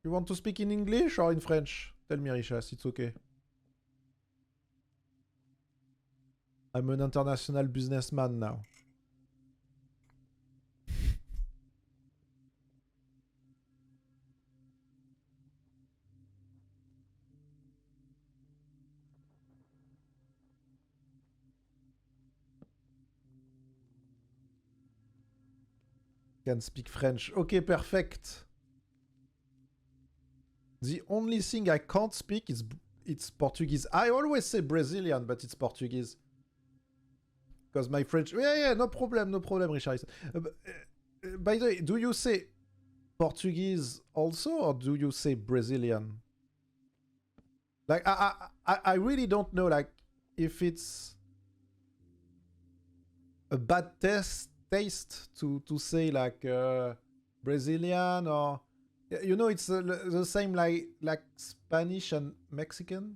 You want to speak in English or in French? Tell me, Richas, it's okay. I'm an international businessman now. Can speak French. Okay, perfect. The only thing I can't speak is it's Portuguese. I always say Brazilian, but it's Portuguese. Because my French... Yeah, no problem, Richard. By the way, do you say Portuguese also, or do you say Brazilian? Like, I really don't know, like, if it's a bad taste to say, like, Brazilian, or... You know, it's the same like Spanish and Mexican.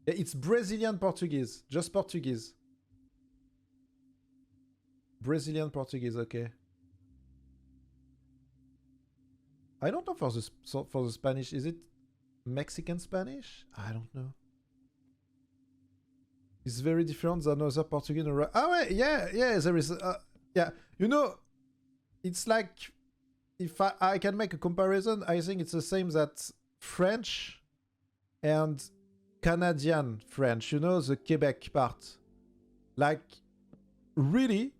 It's Brazilian Portuguese, just Portuguese. Brazilian Portuguese, okay. I don't know for the Spanish. Is it Mexican Spanish? I don't know. It's very different than other Portuguese. Oh, yeah, there is. Yeah, you know, it's like, if I can make a comparison, I think it's the same that French and Canadian French, you know, the Quebec part. Like, really,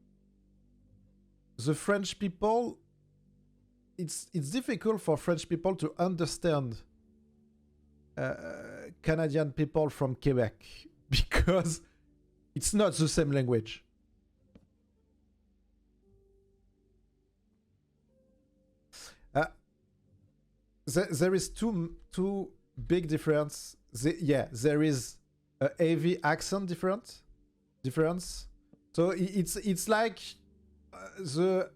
the French people, it's difficult for French people to understand Canadian people from Quebec because it's not the same language. There is two big difference. There is a heavy accent difference. So it's like the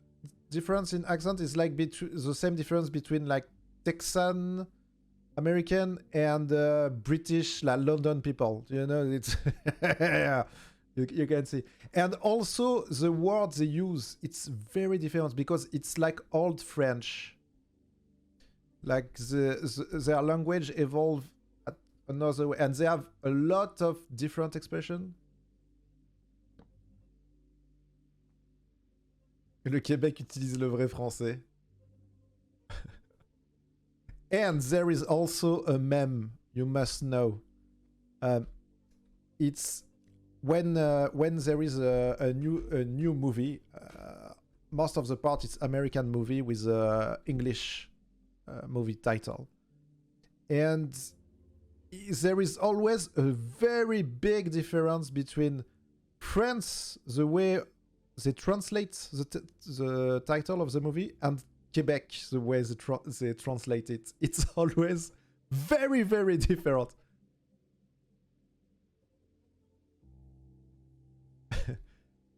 difference in accent is like the same difference between like Texan American and British, like London people. You know, it's yeah, you can see. And also the words they use, it's very different because it's like old French. Like their language evolved at another way, and they have a lot of different expressions. Le Québec utilise le vrai français. And there is also a meme you must know. It's when there is a new movie. Most of the part it's American movie with English movie title, and there is always a very big difference between France, the way they translate the title of the movie, and Quebec, the way they translate it. It's always very, very different.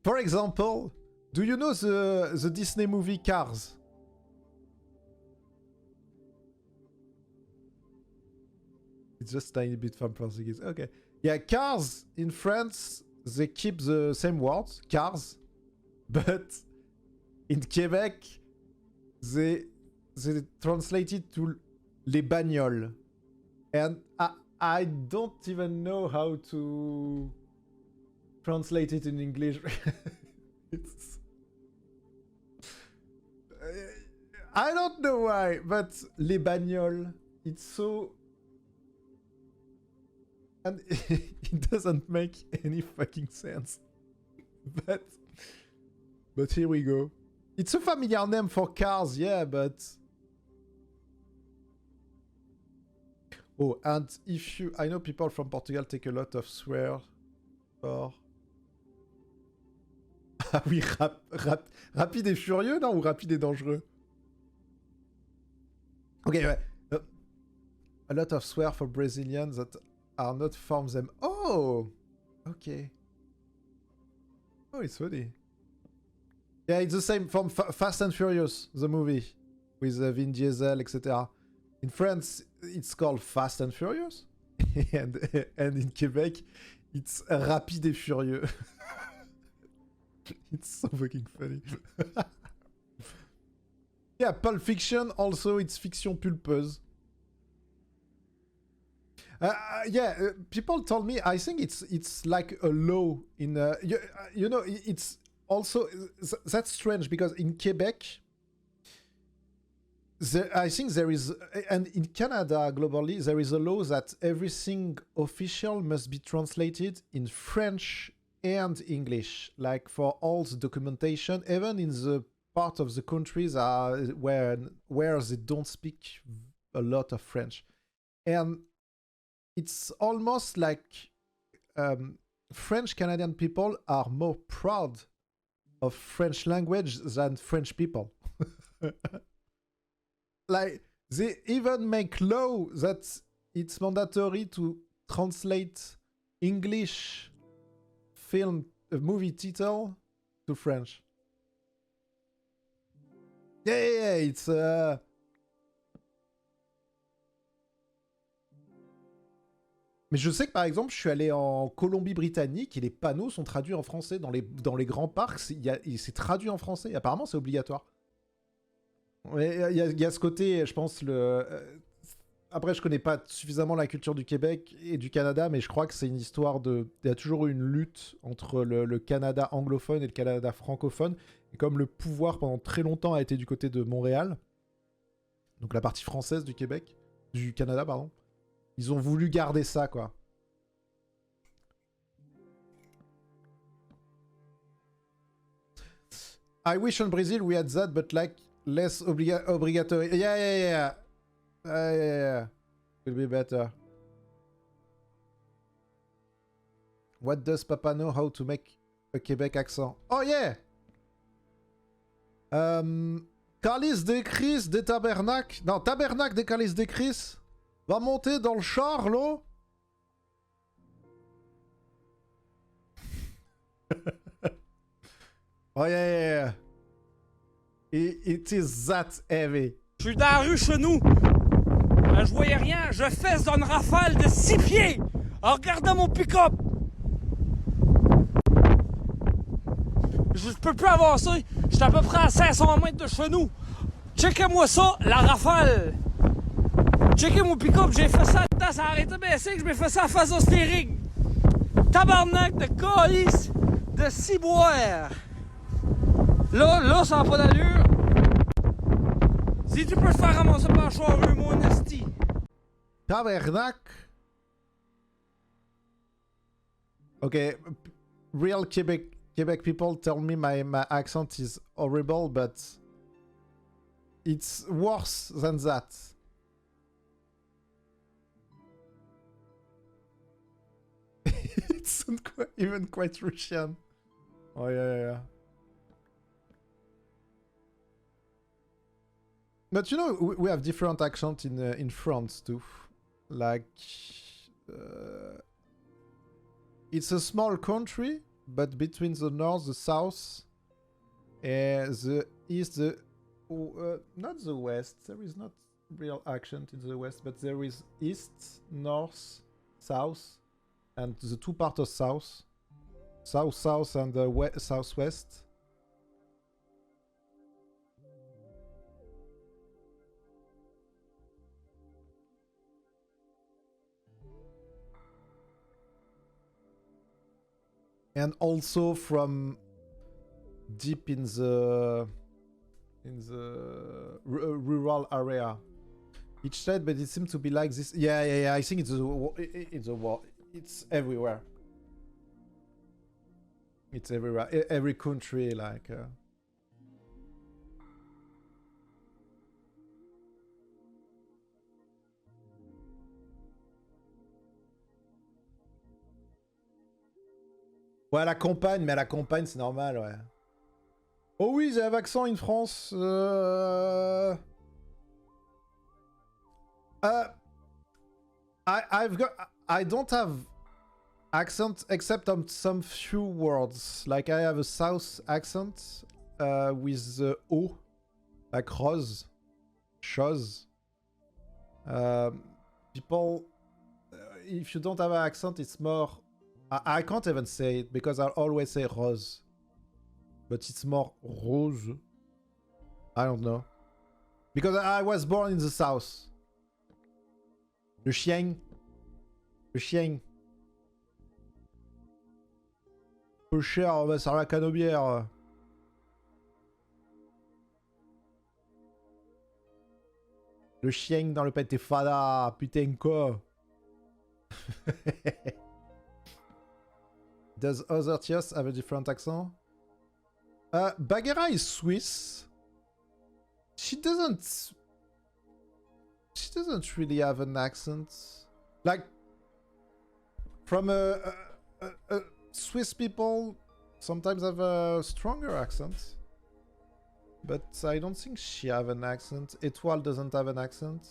For example, do you know the Disney movie Cars? It's just a tiny bit from Portuguese. Okay. Yeah, Cars in France, they keep the same words, cars, but in Quebec, they translate it to les bagnoles. And I don't even know how to translate it in English. I don't know why, but les bagnoles, it's so... And it doesn't make any fucking sense. But here we go. It's a familiar name for cars, yeah, but... Oh, and if you... I know people from Portugal take a lot of swear for... Ah oui, rapide et furieux, non? Ou rapide et dangereux? Okay, ouais. A lot of swear for Brazilians that are not from them. Oh! Okay. Oh, it's funny. Yeah, it's the same from Fast and Furious, the movie, with Vin Diesel, etc. In France, it's called Fast and Furious, and in Quebec, it's Rapide et Furieux. It's so fucking funny. Yeah, Pulp Fiction, also, it's fiction pulpeuse. Yeah, people told me. I think it's like a law in. You know, it's also that's strange because in Quebec, I think there is, and in Canada globally, there is a law that everything official must be translated in French and English, like for all the documentation, even in the part of the countries where they don't speak a lot of French, and it's almost like French Canadian people are more proud of French language than French people. Like, they even make law that it's mandatory to translate English movie title to French. Yeah, it's Mais je sais que par exemple, je suis allé en Colombie-Britannique et les panneaux sont traduits en français dans les grands parcs. C'est traduit en français. Apparemment, c'est obligatoire. Il y a ce côté, je pense, après, je connais pas suffisamment la culture du Québec et du Canada, mais je crois que c'est une histoire de... Il y a toujours eu une lutte entre le Canada anglophone et le Canada francophone. Et comme le pouvoir, pendant très longtemps, a été du côté de Montréal, donc la partie française du Canada, pardon, ils ont voulu garder ça, quoi. I wish on Brazil we had that, but like less obligatory. Yeah. Yeah. Will be better. What does Papa know how to make a Quebec accent? Oh yeah! Calice des Chris des Tabernacles. Non, Tabernacle des Calices des Chris. Va monter dans le char, là. Oh yeah. It is that heavy. Je suis dans la rue chez nous. Je voyais rien. Je fesse dans une rafale de 6 pieds en regardant mon pick-up. Je peux plus avancer. J'étais à peu près à 500 mètres de chez nous. Checkez-moi ça, la rafale. Checkez mon pick-up, j'ai fait ça dedans, ça a arrêté de baisser, que je m'ai fait ça à face au steering. Tabarnak de calice de ciboire. Là, ça n'a pas d'allure. Si tu peux te faire ramasser par charrue, mon esti. Tabernacle. Okay, real Quebec people tell me my accent is horrible, but it's worse than that. It's even quite Russian. Oh yeah. But you know, we have different accents in France too. Like, it's a small country, but between the north, the south, the east, not the west. There is not real accent in the west, but there is east, north, south, and the two parts of south, and the southwest. And also from deep in the rural area. Each state, but it seems to be like this. Yeah. I think it's everywhere. It's everywhere. Every country, like. Ouais, à la campagne, mais à la campagne, c'est normal, ouais. Oh oui, j'ai un accent in France. I don't have accent except on some few words. Like I have a South accent with the O, like rose, chose. People, if you don't have an accent, it's more. I can't even say it because I always say rose. But it's more rose. I don't know. Because I was born in the south. Le chien. Le chien. Peu cher, on va sur la canobière. Le chien dans le Pentifada, putain quoi. Does other tiers have a different accent? Bagheera is Swiss. She doesn't really have an accent. Like, from Swiss people sometimes have a stronger accent. But I don't think she have an accent. Étoile doesn't have an accent.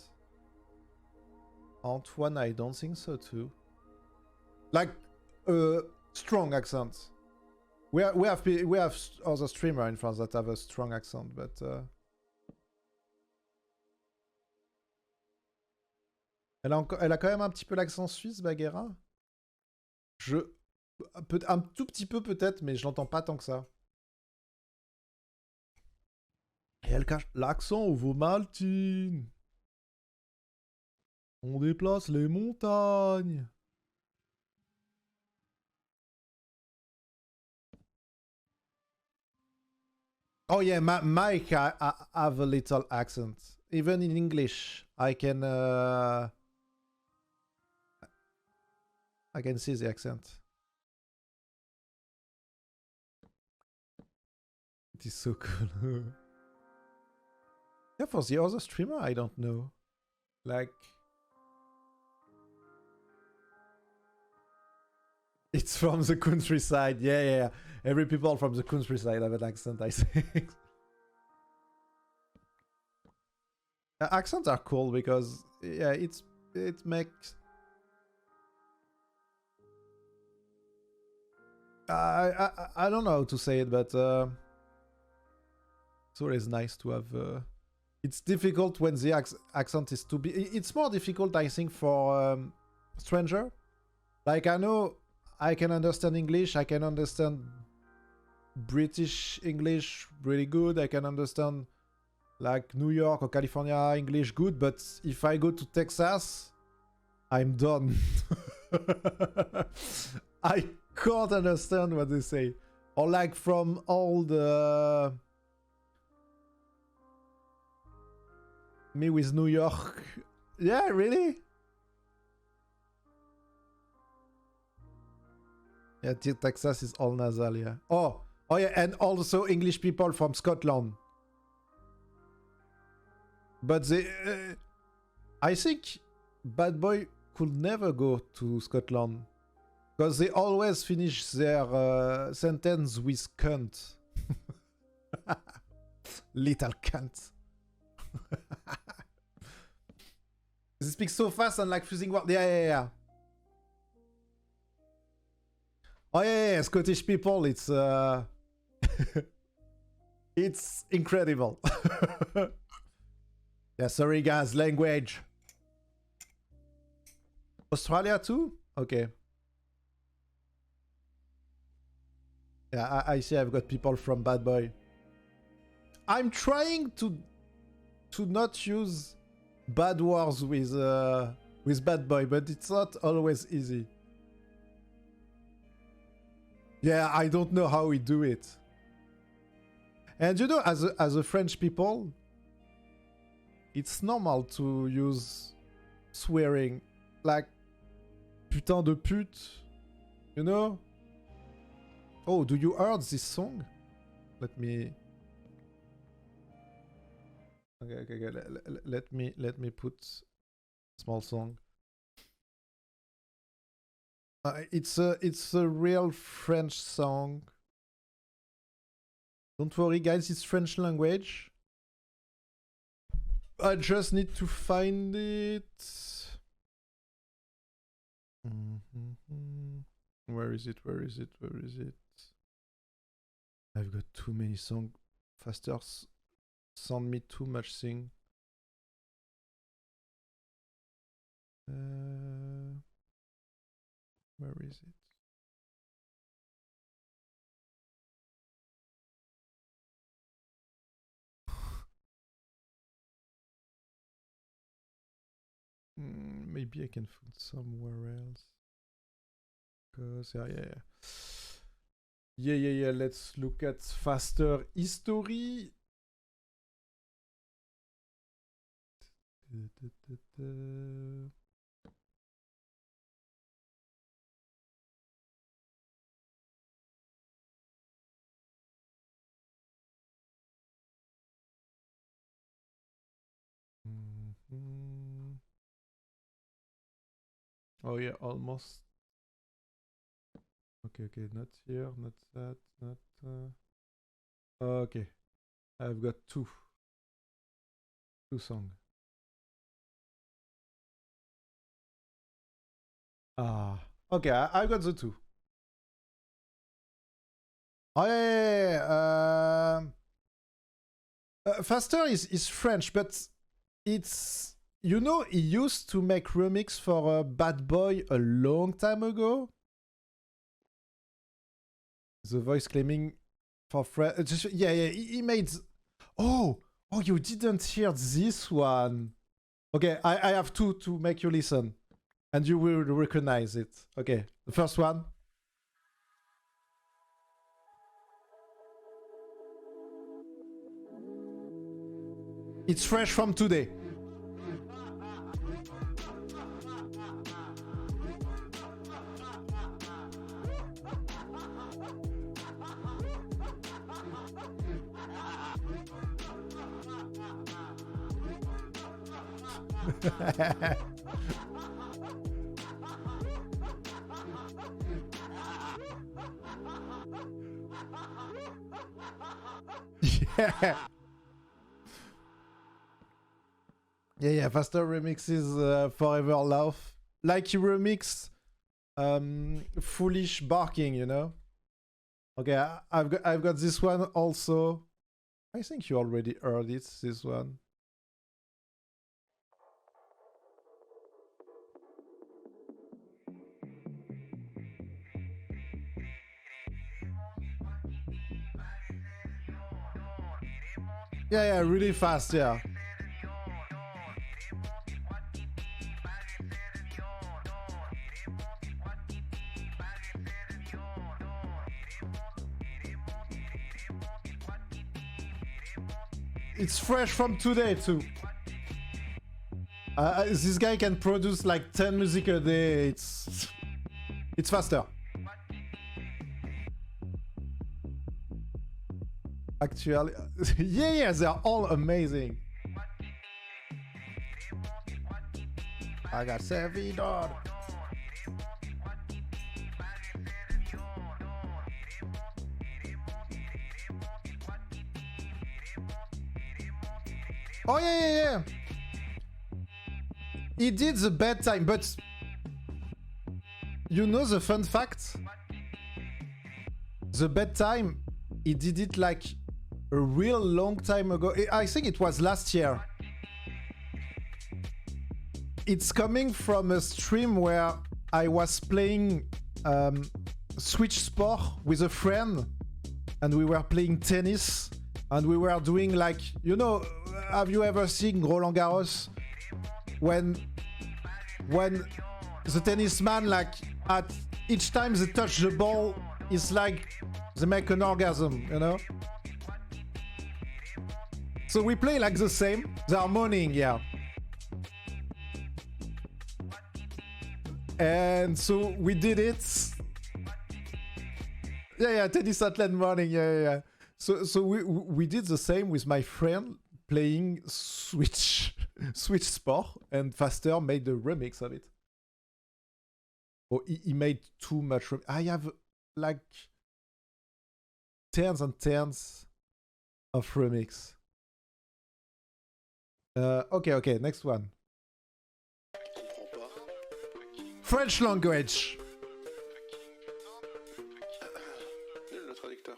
Antoine, I don't think so too. Like, strong accent. We have other streamers in France that have a strong accent, but elle a quand même un petit peu l'accent suisse, Bagheera. Un tout petit peu peut-être, mais je l'entends pas tant que ça. Et elle cache l'accent au Vaud-Maltine. On déplace les montagnes. Oh yeah, Mike, I have a little accent. Even in English, I can see the accent. It is so cool. Yeah, for the other streamer, I don't know. Like, it's from the countryside. Yeah. Every people from the countryside have an accent, I think. Accents are cool because, yeah, it makes... I don't know how to say it, but it's always nice to have... It's difficult when the accent is too big. It's more difficult, I think, for stranger. Like, I know I can understand English, I can understand British English really good, I can understand like New York or California English good, but if I go to Texas, I'm done. I can't understand what they say. Or like from all the... Me with New York. Yeah, really? Yeah, Texas is all nasal, yeah. Oh yeah, and also English people from Scotland. But they... I think Bad Boy could never go to Scotland. Because they always finish their sentence with cunt. Little cunt. They speak so fast and like fusing words. Yeah. Oh yeah, Scottish people, it's it's incredible. Yeah, sorry guys, language. Australia too? Okay. Yeah, I see I've got people from Bad Boy. I'm trying to not use bad words with Bad Boy, but it's not always easy. Yeah, I don't know how we do it. And you know, as a French people, it's normal to use swearing, like putain de pute, you know? Oh, do you heard this song? Let me... Okay. Let me put small song. It's a real French song. Don't worry, guys. It's French language. I just need to find it. Where is it? I've got too many songs. Faster. Sound me too much thing. Where is it? Maybe I can find somewhere else. Because yeah. Let's look at faster history. Oh yeah, almost. Okay, not here, not that, not. Okay, I've got two songs. Okay, I got the two. Oh yeah. Faster is French, but it's, you know, he used to make remix for Bad Boy a long time ago. The voice claiming for French. Yeah, he made. Oh, you didn't hear this one. Okay, I have two to make you listen, and you will recognize it. Okay, the first one. It's fresh from today. Yeah. Faster remixes Forever Love. Like you remix Foolish Barking, you know? Okay, I've got this one also. I think you already heard it, this one. Yeah, really fast, yeah. It's fresh from today too. This guy can produce like 10 music a day. It's faster. Actually, yeah, they're all amazing. I got servidor. Oh yeah. He did the bedtime, but you know the fun fact? The bedtime, he did it like a real long time ago. I think it was last year. It's coming from a stream where I was playing Switch Sport with a friend, and we were playing tennis, and we were doing like, you know, have you ever seen Roland Garros? When the tennisman, like, at each time they touch the ball, it's like they make an orgasm, you know? So we play like the same. They are moaning, yeah. And so we did it. Yeah, tennis athlete morning, yeah. So we did the same with my friend playing Switch Sport, and Faster made a remix of it. Oh, he made too much. I have like tens and tens of remix. Okay, next one. French language. Le traducteur.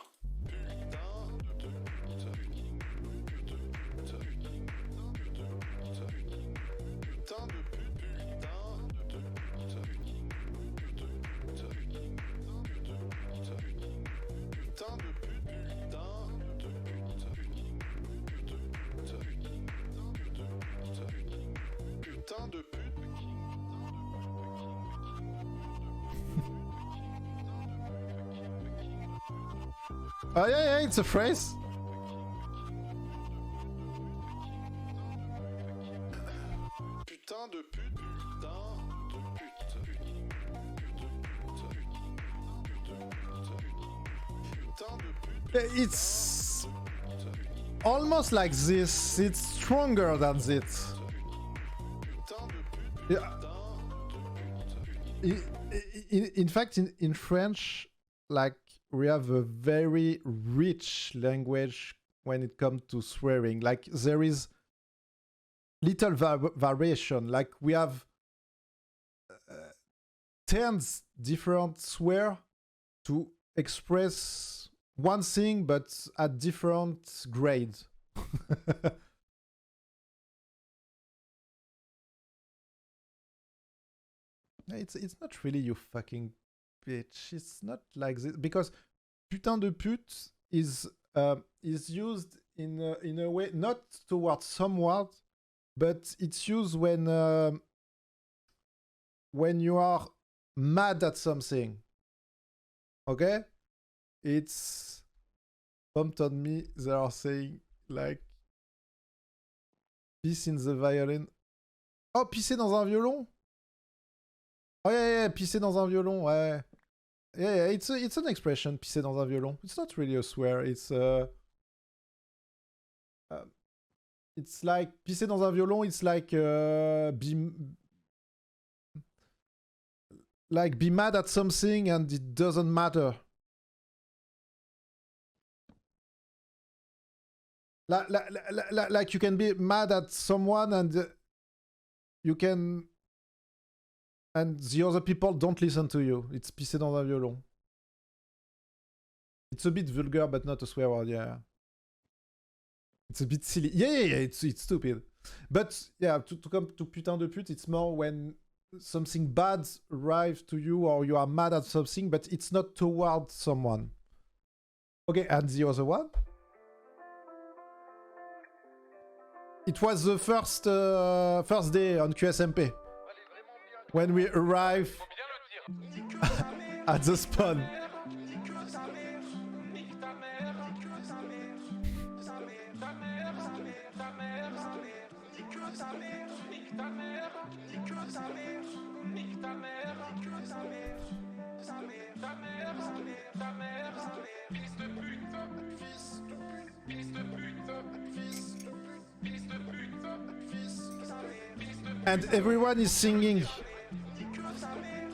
Oh yeah, yeah, it's a phrase. Putain de pute, putain de pute. Putain de pute. It's almost like this. It's stronger than this. Yeah. In fact, in French, like, we have a very rich language when it comes to swearing. Like, there is little variation. Like, we have 10 different swear to express one thing, but at different grades. It's not really you fucking bitch. It's not like this because putain de pute is used in a way not towards someone, but it's used when you are mad at something. Okay, it's bumped on me. They are saying like piss in the violin. Oh, pisser dans un violon. Oh yeah, yeah, pisser dans un violon, ouais. Yeah, yeah, it's an expression, pisser dans un violon. It's not really a swear, it's like, pisser dans un violon, it's like, be mad at something and it doesn't matter. Like you can be mad at someone and you can... And the other people don't listen to you. It's pisser dans un violon. It's a bit vulgar, but not a swear word, yeah. It's a bit silly. Yeah, yeah, yeah, it's stupid. But, yeah, to come to putain de pute, it's more when something bad arrives to you or you are mad at something, but it's not towards someone. Okay, and the other one? It was the first day on QSMP. When we arrive at the spawn. And everyone is singing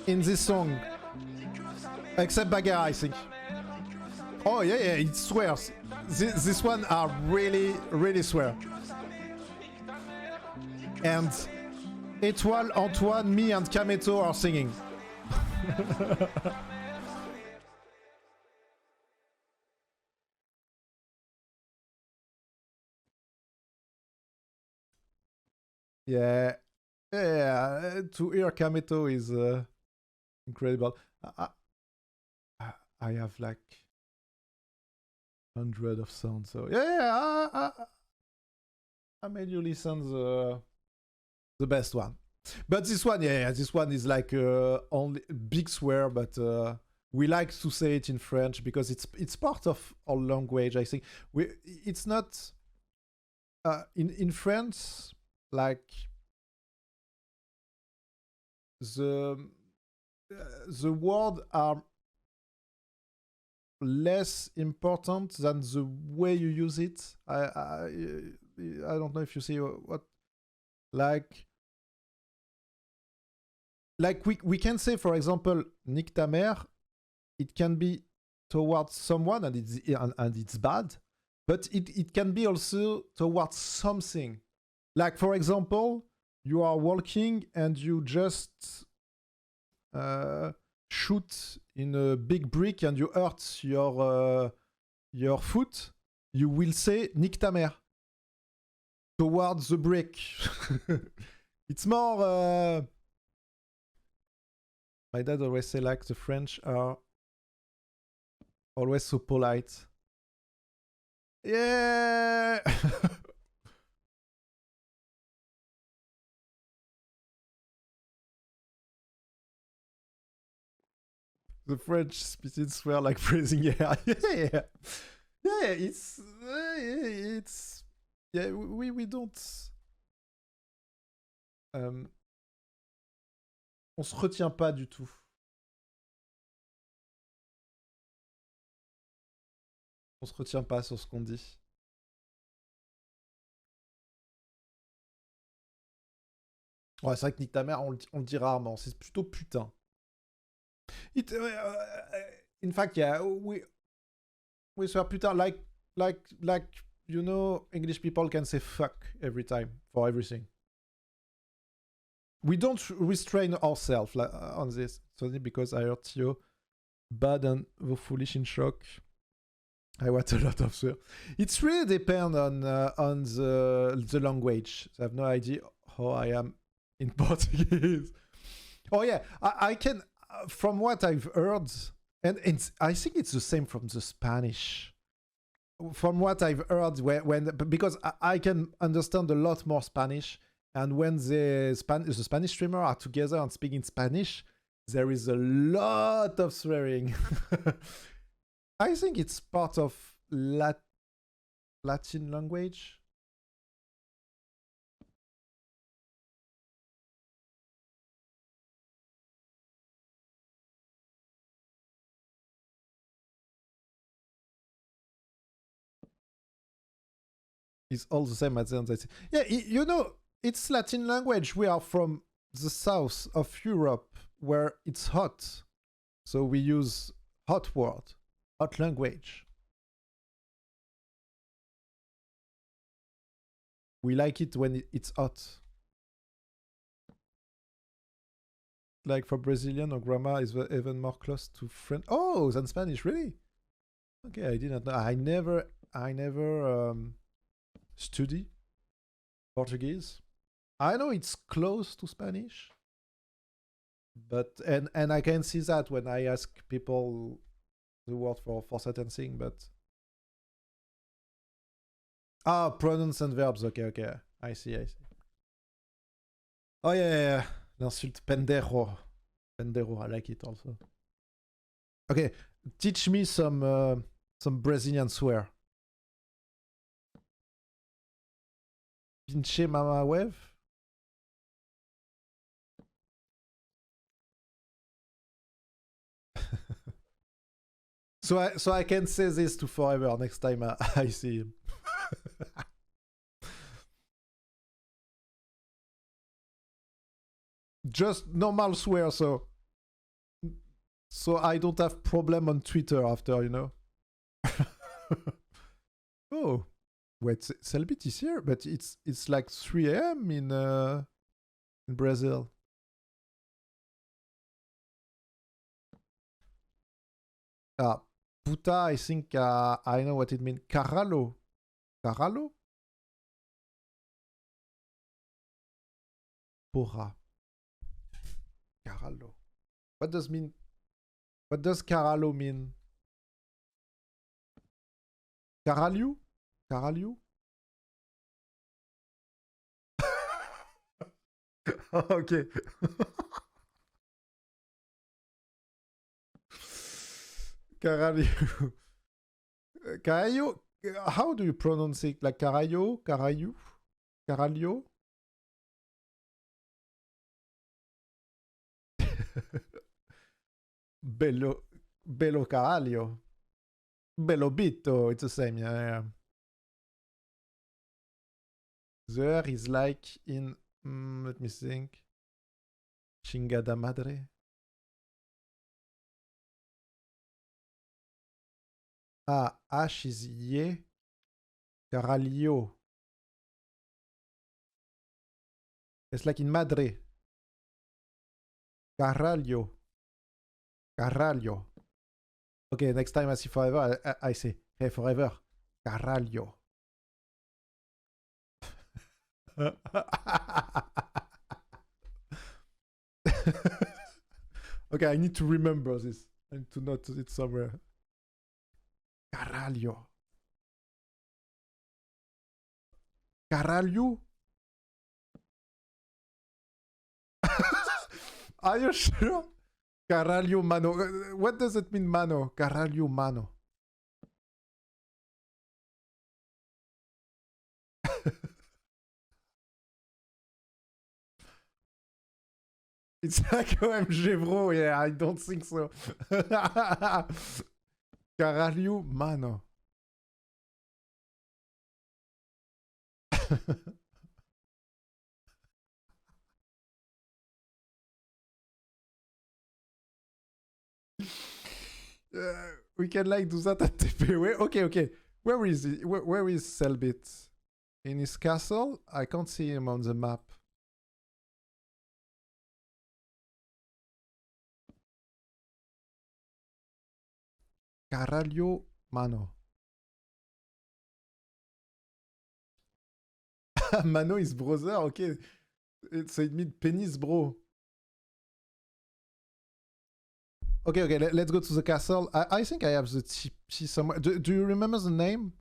in this song, except Bagar, I think. Oh yeah, yeah, it swears. This one are really, really swear. And Étoile, Antoine, me, and Kameto are singing. Yeah, yeah. To hear Kameto is. Incredible. I have like 100 of sounds, so yeah, I made you listen the best one. But this one, yeah, this one is like only big swear, but we like to say it in French because it's part of our language. I think it's not in France like the words are less important than the way you use it. I don't know if you see what like we can say, for example, nique ta mère. It can be towards someone and it's bad, but it can be also towards something. Like, for example, you are walking and you just shoot in a big brick and you hurt your foot, you will say nique ta mère towards the brick. It's more my dad always say like the French are always so polite. Yeah. The French speaking swear like praising air. Yeah. Yeah, it's yeah, we don't on se retient pas du tout. On se retient pas sur ce qu'on dit. Ouais, c'est vrai que nique ta mère, on le dit rarement. C'est plutôt putain. In fact, yeah, we swear putain like you know, English people can say fuck every time for everything. We don't restrain ourselves on this. It's only because I heard Theo bad and Vous foolish in shock. I watch a lot of swear. It's really depend on the language. I have no idea how I am in Portuguese. Oh yeah, I can, from what I've heard, and I think it's the same from the Spanish. From what I've heard, because I can understand a lot more Spanish, and when the Spanish streamer are together and speaking Spanish, there is a lot of swearing. I think it's part of Latin language. It's all the same at the end. Yeah, you know, it's Latin language. We are from the south of Europe where it's hot. So we use hot word, hot language. We like it when it's hot. Like for Brazilian, or grammar is even more close to French. Oh, than Spanish, really? Okay, I didn't know. I never study Portuguese. I know it's close to Spanish, but and I can see that when I ask people the word for certain thing, but pronouns and verbs. Okay. I see. Oh yeah. L'insulte pendejo. Pendejo, I like it also. Okay, teach me some Brazilian swear. Pinche mama wave. So I can say this to forever next time I see him. Just normal swear, so I don't have problem on Twitter after, you know. Oh, wait, Cellbit is here, but it's like 3 a.m. in Brazil. Puta, I think I know what it means. Caralho. Porra. Caralho. What does Caralho mean? Caralho? Okay. Caralho. Caralho. How do you pronounce it? Like Caralho? Caralho? Bello Caralho. Bello Bitto, it's the same, yeah. There is like in, let me think. Chingada madre. H is ye. Caralho. It's like in madre. Caralho. Okay, next time I see forever, I say, hey, forever. Caralho. Okay, I need to remember this. I need to note it somewhere. Caralho. Are you sure? Caralho mano. What does it mean, mano? Caralho mano. It's like OMG, bro. Yeah, I don't think so. Caralho mano. We can like do that at TP. Okay, okay. Where is he? Where is Cellbit? In his castle? I can't see him on the map. Caralho mano. Mano is brother, okay. So it means penis, bro. Okay, okay, let's go to the castle. I think I have the TP somewhere. Do you remember the name?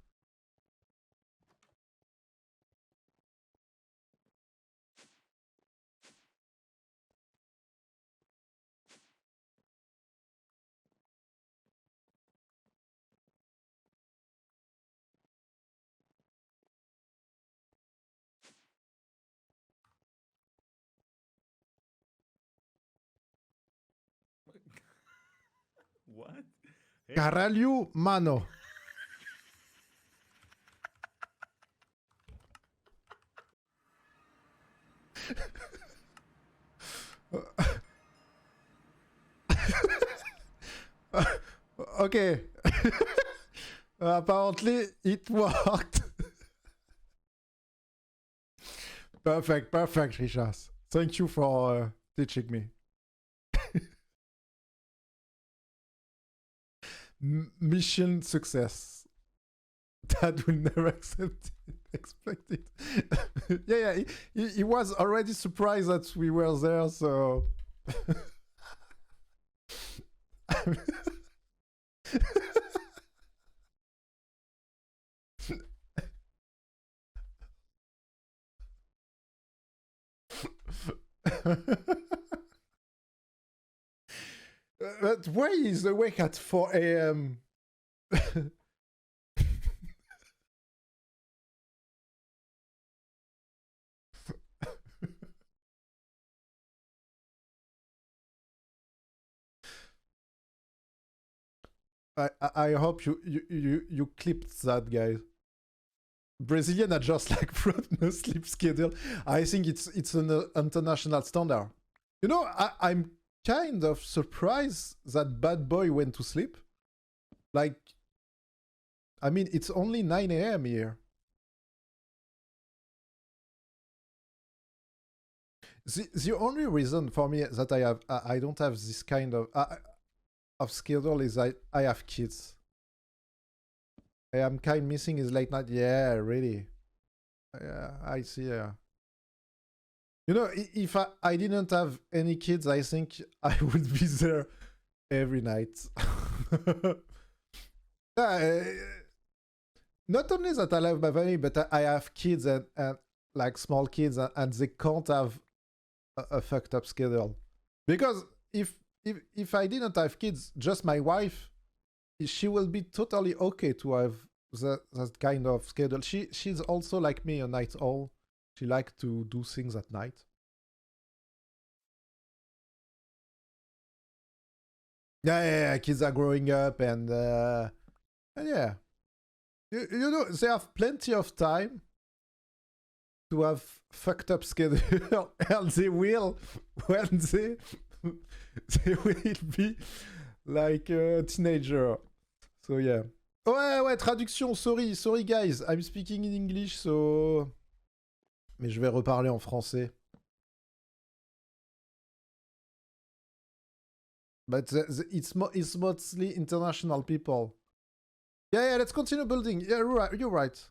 What? Hey. Caralho mano. Okay. Apparently it worked. Perfect, perfect, Richard. Thank you for teaching me. Mission success. Dad will never expect it. Yeah, yeah. He was already surprised that we were there, so. But why is awake at 4 a.m.? I hope you clipped that, guys. Brazilian are just like front no sleep schedule. I think it's an international standard. You know, I'm kind of surprised that Bad Boy went to sleep. Like, I mean, it's only 9 a.m. here. The only reason for me that I don't have this kind of schedule is I have kids. I am kind missing his late night. Yeah, really. Yeah, I see. Yeah. You know, if I didn't have any kids, I think I would be there every night. Not only that I love my family, but I have kids and like small kids, and they can't have a fucked up schedule. Because if I didn't have kids, just my wife, she will be totally okay to have that kind of schedule. She's also like me, a night owl. She likes to do things at night. Yeah, kids are growing up, and yeah. You know, they have plenty of time to have fucked up schedule, and they will when they will be like a teenager. So yeah. Ouais, traduction, sorry guys, I'm speaking in English, so... Mais je vais reparler en français. But it's mostly international people. Yeah, let's continue building. Yeah, you're right.